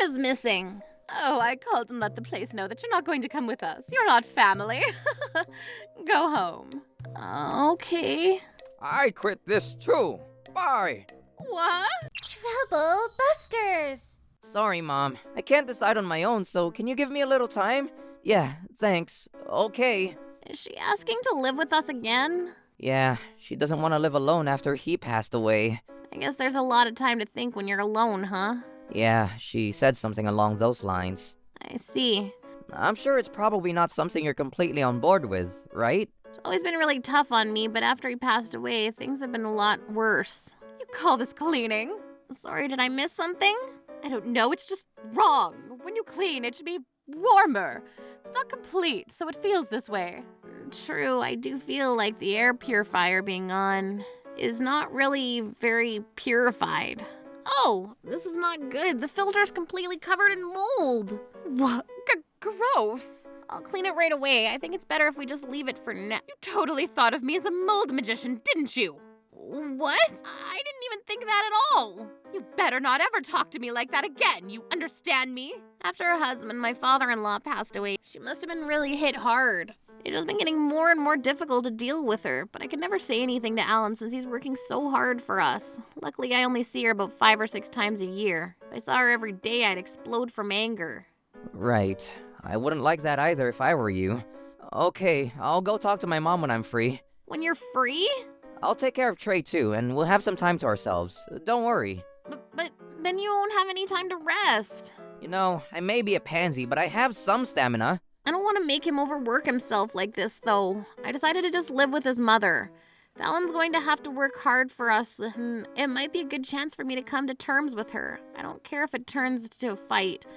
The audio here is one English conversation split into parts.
is missing. Oh, I called and let the place know that you're not going to come with us. You're not family. Go home. Okay. I quit this too. Bye. What? Trouble busters! Sorry, Mom. I can't decide on my own, so can you give me a little time? Yeah, thanks. Okay. Is she asking to live with us again? Yeah, she doesn't want to live alone after he passed away. I guess there's a lot of time to think when you're alone, huh? Yeah, she said something along those lines. I see. I'm sure it's probably not something you're completely on board with, right? It's always been really tough on me, but after he passed away, things have been a lot worse. You call this cleaning? Sorry, did I miss something? I don't know, it's just wrong. When you clean, it should be warmer. It's not complete, so it feels this way. True, I do feel like the air purifier being on is not really very purified. Oh, this is not good. The filter's completely covered in mold. What? Gross. I'll clean it right away. I think it's better if we just leave it for now. You totally thought of me as a mold magician, didn't you? What? I didn't even think that at all. You better not ever talk to me like that again, you understand me? After her husband, my father-in-law, passed away, she must have been really hit hard. It's just been getting more and more difficult to deal with her, but I could never say anything to Alan since he's working so hard for us. Luckily, I only see her about 5 or 6 times a year. If I saw her every day, I'd explode from anger. Right. I wouldn't like that either if I were you. Okay, I'll go talk to my mom when I'm free. When you're free? I'll take care of Trey too, and we'll have some time to ourselves. Don't worry. But then you won't have any time to rest. You know, I may be a pansy, but I have some stamina. I don't want to make him overwork himself like this, though. I decided to just live with his mother. If Alan's going to have to work hard for us, then it might be a good chance for me to come to terms with her. I don't care if it turns to a fight.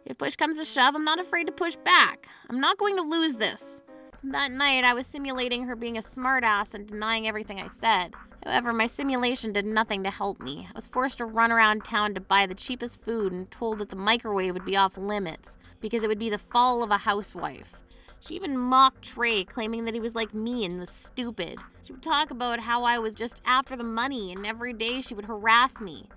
If push comes to shove, I'm not afraid to push back. I'm not going to lose this. That night, I was simulating her being a smartass and denying everything I said. However, my simulation did nothing to help me. I was forced to run around town to buy the cheapest food and told that the microwave would be off limits because it would be the fall of a housewife. She even mocked Trey, claiming that he was like me and was stupid. She would talk about how I was just after the money, and every day she would harass me.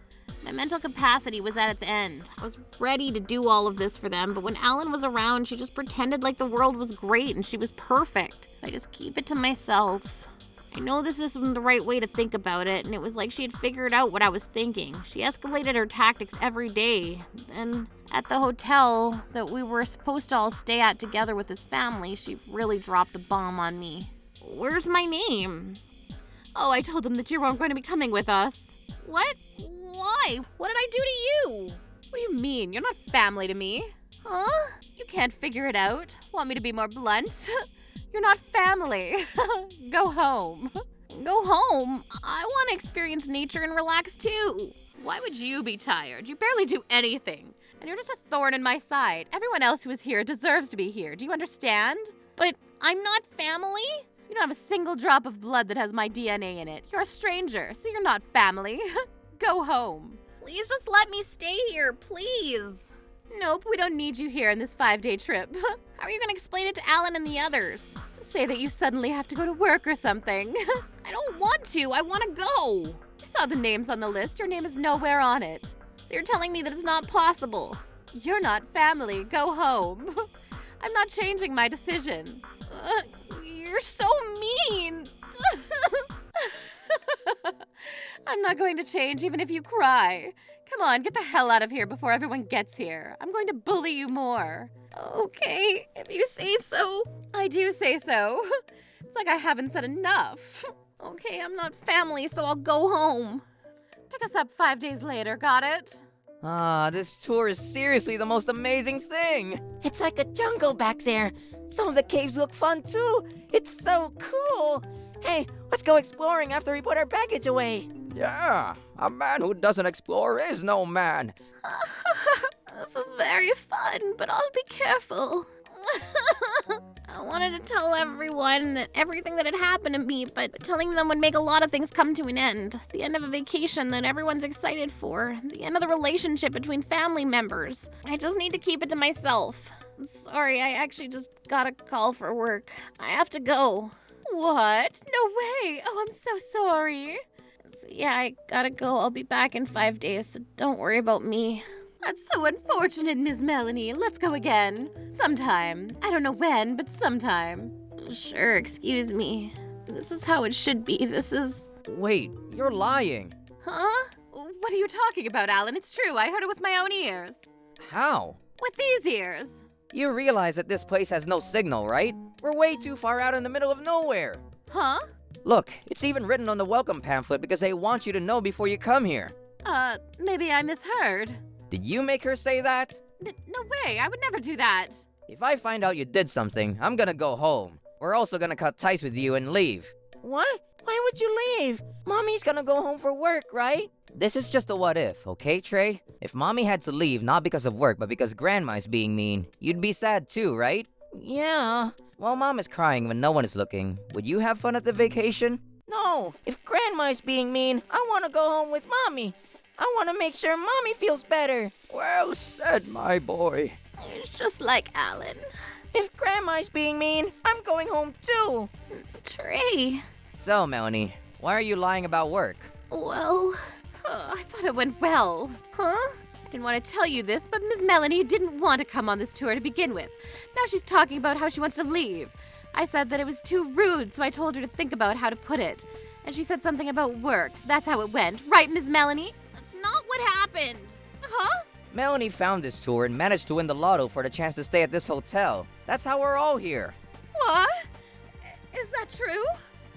My mental capacity was at its end. I was ready to do all of this for them, but when Alan was around, she just pretended like the world was great and she was perfect. I just keep it to myself. I know this isn't the right way to think about it, and it was like she had figured out what I was thinking. She escalated her tactics every day. And at the hotel that we were supposed to all stay at together with his family, she really dropped the bomb on me. Where's my name? Oh, I told them that you weren't going to be coming with us. What? Why? What did I do to you? What do you mean? You're not family to me. Huh? You can't figure it out. Want me to be more blunt? You're not family. Go home. Go home? I want to experience nature and relax too. Why would you be tired? You barely do anything. And you're just a thorn in my side. Everyone else who is here deserves to be here. Do you understand? But I'm not family? You don't have a single drop of blood that has my DNA in it. You're a stranger, so you're not family. Go home. Please just let me stay here, please. Nope, we don't need you here on this 5-day trip. How are you going to explain it to Alan and the others? Say that you suddenly have to go to work or something. I don't want to. I want to go. You saw the names on the list. Your name is nowhere on it. So you're telling me that it's not possible? You're not family. Go home. I'm not changing my decision. You're so mean. I'm not going to change even if you cry. Come on, get the hell out of here before everyone gets here. I'm going to bully you more. Okay, if you say so. I do say so. It's like I haven't said enough. Okay, I'm not family, so I'll go home. Pick us up 5 days later, got it? This tour is seriously the most amazing thing. It's like a jungle back there. Some of the caves look fun too. It's so cool. Hey, let's go exploring after we put our baggage away. Yeah, a man who doesn't explore is no man. This is very fun, but I'll be careful. I wanted to tell everyone that everything that had happened to me, but telling them would make a lot of things come to an end. The end of a vacation that everyone's excited for. The end of the relationship between family members. I just need to keep it to myself. Sorry, I actually just got a call for work. I have to go. What? No way. Oh, I'm so sorry. So yeah, I gotta go. I'll be back in 5 days, so don't worry about me. That's so unfortunate, Miss Melanie. Let's go again. Sometime. I don't know when, but sometime. Sure, excuse me. This is how it should be. This is... Wait, you're lying. Huh? What are you talking about, Alan? It's true. I heard it with my own ears. How? With these ears. You realize that this place has no signal, right? We're way too far out in the middle of nowhere. Huh? Look, it's even written on the welcome pamphlet because they want you to know before you come here. Maybe I misheard. Did you make her say that? No way. I would never do that. If I find out you did something, I'm gonna go home. We're also gonna cut ties with you and leave. What? Why would you leave? Mommy's gonna go home for work, right? This is just a what if, okay, Trey? If Mommy had to leave not because of work but because Grandma's being mean, you'd be sad too, right? Yeah. While Mom is crying when no one is looking, would you have fun at the vacation? No, if Grandma's being mean, I want to go home with Mommy. I want to make sure Mommy feels better. Well said, my boy. It's just like Alan. If Grandma's being mean, I'm going home too. Trey. So, Melanie, why are you lying about work? Well... I thought it went well. Huh? I didn't want to tell you this, but Miss Melanie didn't want to come on this tour to begin with. Now she's talking about how she wants to leave. I said that it was too rude, so I told her to think about how to put it. And she said something about work. That's how it went. Right, Miss Melanie? That's not what happened. Huh? Melanie found this tour and managed to win the lotto for the chance to stay at this hotel. That's how we're all here. What? Is that true?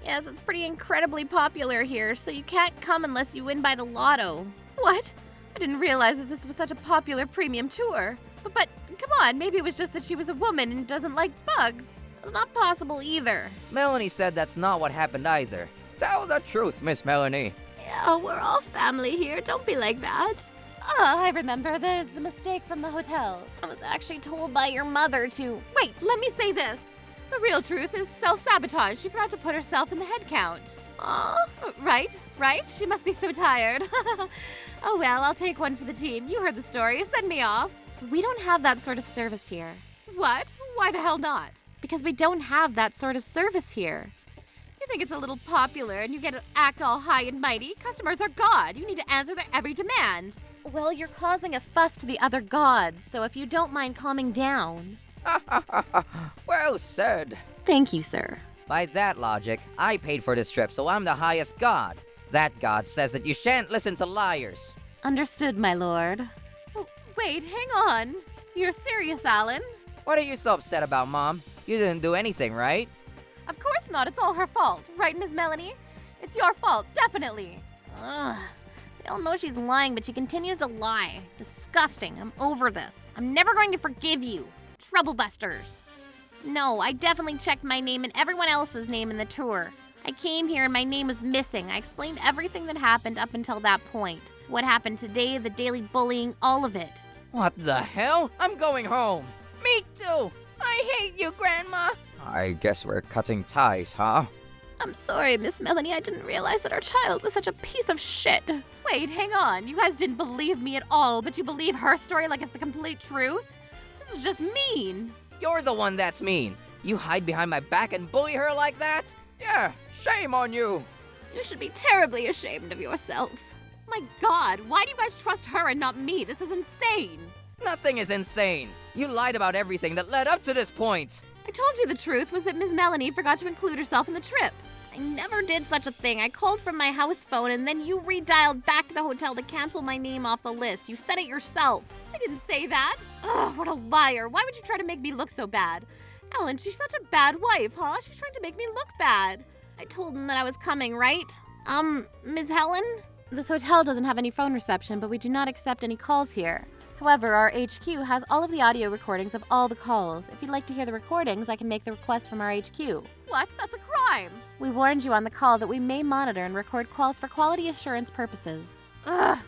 Yes, it's pretty incredibly popular here, so you can't come unless you win by the lotto. What? I didn't realize that this was such a popular premium tour. But come on, maybe it was just that she was a woman and doesn't like bugs. It's not possible either. Melanie said that's not what happened either. Tell the truth, Miss Melanie. Yeah, we're all family here. Don't be like that. Oh, I remember. There's a mistake from the hotel. I was actually told by your mother to... Wait, let me say this. The real truth is self-sabotage. She forgot to put herself in the head count. Aw. Right? She must be so tired. Oh well, I'll take one for the team. You heard the story. Send me off. We don't have that sort of service here. What? Why the hell not? Because we don't have that sort of service here. You think it's a little popular and you get to act all high and mighty? Customers are God. You need to answer their every demand. Well, you're causing a fuss to the other gods, so if you don't mind calming down... Well said. Thank you, sir. By that logic, I paid for this trip, so I'm the highest god. That god says that you shan't listen to liars. Understood, my lord. Oh, wait, hang on. You're serious, Alan? What are you so upset about, Mom? You didn't do anything, right? Of course not. It's all her fault. Right, Miss Melanie? It's your fault, definitely. Ugh. They all know she's lying, but she continues to lie. Disgusting. I'm over this. I'm never going to forgive you. Troublebusters. No, I definitely checked my name and everyone else's name in the tour. I came here and my name was missing. I explained everything that happened up until that point. What happened today, the daily bullying, all of it. What the hell? I'm going home. Me too. I hate you, Grandma. I guess we're cutting ties, huh? I'm sorry, Miss Melanie. I didn't realize that our child was such a piece of shit. Wait, hang on. You guys didn't believe me at all, but you believe her story like it's the complete truth? This is just mean. You're the one that's mean. You hide behind my back and bully her like that? Yeah, shame on you. You should be terribly ashamed of yourself. My God, why do you guys trust her and not me? This is insane. Nothing is insane. You lied about everything that led up to this point. I told you the truth was that Miss Melanie forgot to include herself in the trip. I never did such a thing. I called from my house phone and then you redialed back to the hotel to cancel my name off the list. You said it yourself. I didn't say that. Ugh, what a liar. Why would you try to make me look so bad? Ellen, she's such a bad wife, huh? She's trying to make me look bad. I told him that I was coming, right? Ms. Helen? This hotel doesn't have any phone reception, but we do not accept any calls here. However, our HQ has all of the audio recordings of all the calls. If you'd like to hear the recordings, I can make the request from our HQ. What? That's a crime! We warned you on the call that we may monitor and record calls for quality assurance purposes. Ugh!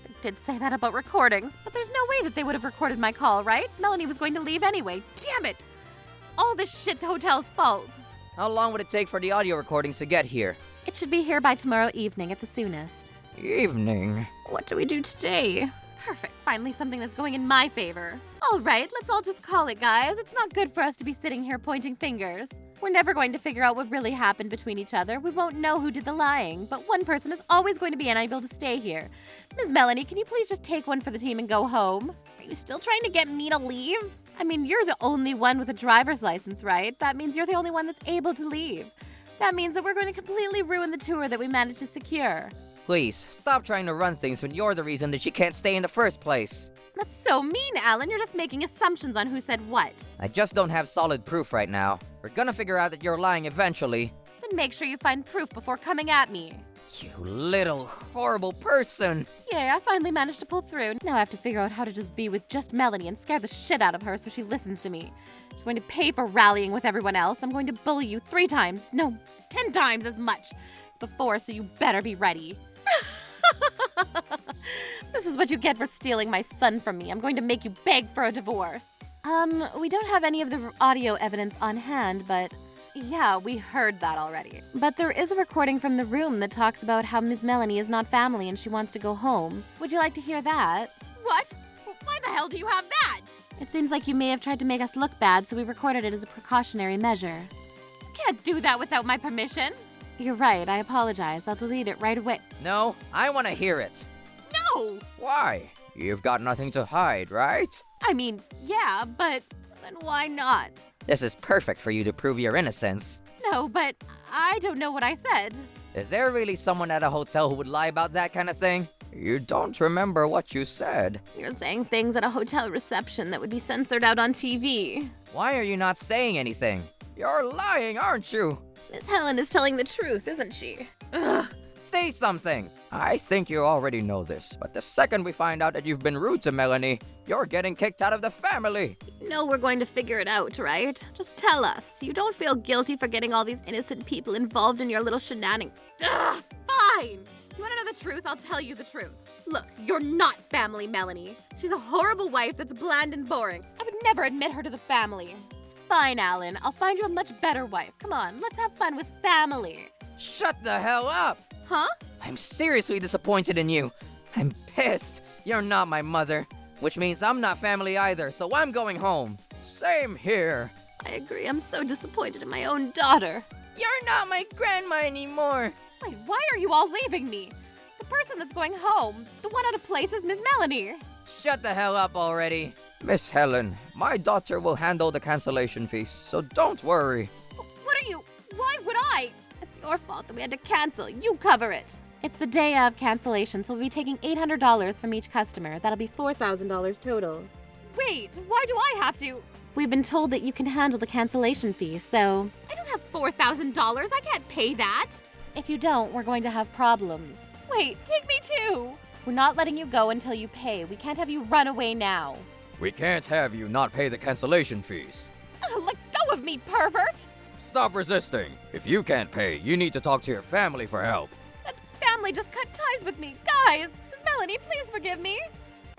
They did say that about recordings, but there's no way that they would have recorded my call, right? Melanie was going to leave anyway. Damn it! It's all this shit the hotel's fault. How long would it take for the audio recordings to get here? It should be here by tomorrow evening at the soonest. Evening. What do we do today? Perfect. Finally something that's going in my favor. All right, let's all just call it, guys. It's not good for us to be sitting here pointing fingers. We're never going to figure out what really happened between each other. We won't know who did the lying, but one person is always going to be unable to stay here. Ms. Melanie, can you please just take one for the team and go home? Are you still trying to get me to leave? I mean, you're the only one with a driver's license, right? That means you're the only one that's able to leave. That means that we're going to completely ruin the tour that we managed to secure. Please, stop trying to run things when you're the reason that she can't stay in the first place. That's so mean, Alan. You're just making assumptions on who said what. I just don't have solid proof right now. We're gonna figure out that you're lying eventually. Then make sure you find proof before coming at me. You little horrible person. Yay, I finally managed to pull through. Now I have to figure out how to just be with just Melanie and scare the shit out of her so she listens to me. She's going to pay for rallying with everyone else. I'm going to bully you 3 times, no, 10 times as much before, so you better be ready. This is what you get for stealing my son from me. I'm going to make you beg for a divorce. We don't have any of the audio evidence on hand, but yeah, we heard that already. But there is a recording from the room that talks about how Ms. Melanie is not family and she wants to go home. Would you like to hear that? What? Why the hell do you have that? It seems like you may have tried to make us look bad, so we recorded it as a precautionary measure. You can't do that without my permission. You're right, I apologize. I'll delete it right away. No, I want to hear it. No! Why? You've got nothing to hide, right? I mean, yeah, but then why not? This is perfect for you to prove your innocence. No, but I don't know what I said. Is there really someone at a hotel who would lie about that kind of thing? You don't remember what you said. You're saying things at a hotel reception that would be censored out on TV. Why are you not saying anything? You're lying, aren't you? Miss Helen is telling the truth, isn't she? Ugh. Say something! I think you already know this, but the second we find out that you've been rude to Melanie, you're getting kicked out of the family. You know we're going to figure it out, right? Just tell us. You don't feel guilty for getting all these innocent people involved in your little shenanigans. Ugh, fine! You want to know the truth? I'll tell you the truth. Look, you're not family, Melanie. She's a horrible wife that's bland and boring. I would never admit her to the family. It's fine, Alan. I'll find you a much better wife. Come on, let's have fun with family. Shut the hell up! Huh? I'm seriously disappointed in you. I'm pissed. You're not my mother, which means I'm not family either, so I'm going home. Same here. I agree. I'm so disappointed in my own daughter. You're not my grandma anymore. Wait, why are you all leaving me? The person that's going home, the one out of place is Miss Melanie. Shut the hell up already. Miss Helen, my daughter will handle the cancellation fees, so don't worry. What are you? Why would I? It's your fault that we had to cancel. You cover it. It's the day of cancellation, so we'll be taking $800 from each customer. That'll be $4,000 total. Wait, why do I have to? We've been told that you can handle the cancellation fee, so I don't have $4,000. I can't pay that. if you don't, we're going to have problems. Wait, take me too. We're not letting you go until you pay. We can't have you run away now. We can't have you not pay the cancellation fees. Let go of me, pervert. Stop resisting. If you can't pay, you need to talk to your family for help. That family just cut ties with me. Guys, Miss Melanie, please forgive me.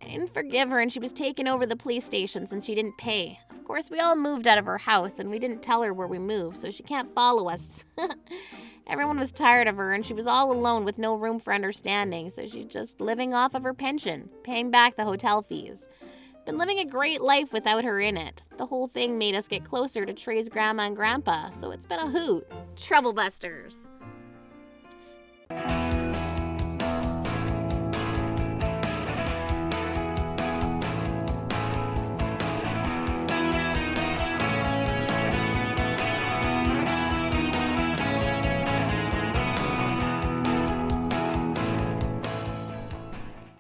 I didn't forgive her, and she was taken over to the police station since she didn't pay. Of course, we all moved out of her house, and we didn't tell her where we moved, so she can't follow us. Everyone was tired of her, and she was all alone with no room for understanding, so she's just living off of her pension, paying back the hotel fees. Been living a great life without her in it. The whole thing made us get closer to Trey's grandma and grandpa, so it's been a hoot. Troublebusters.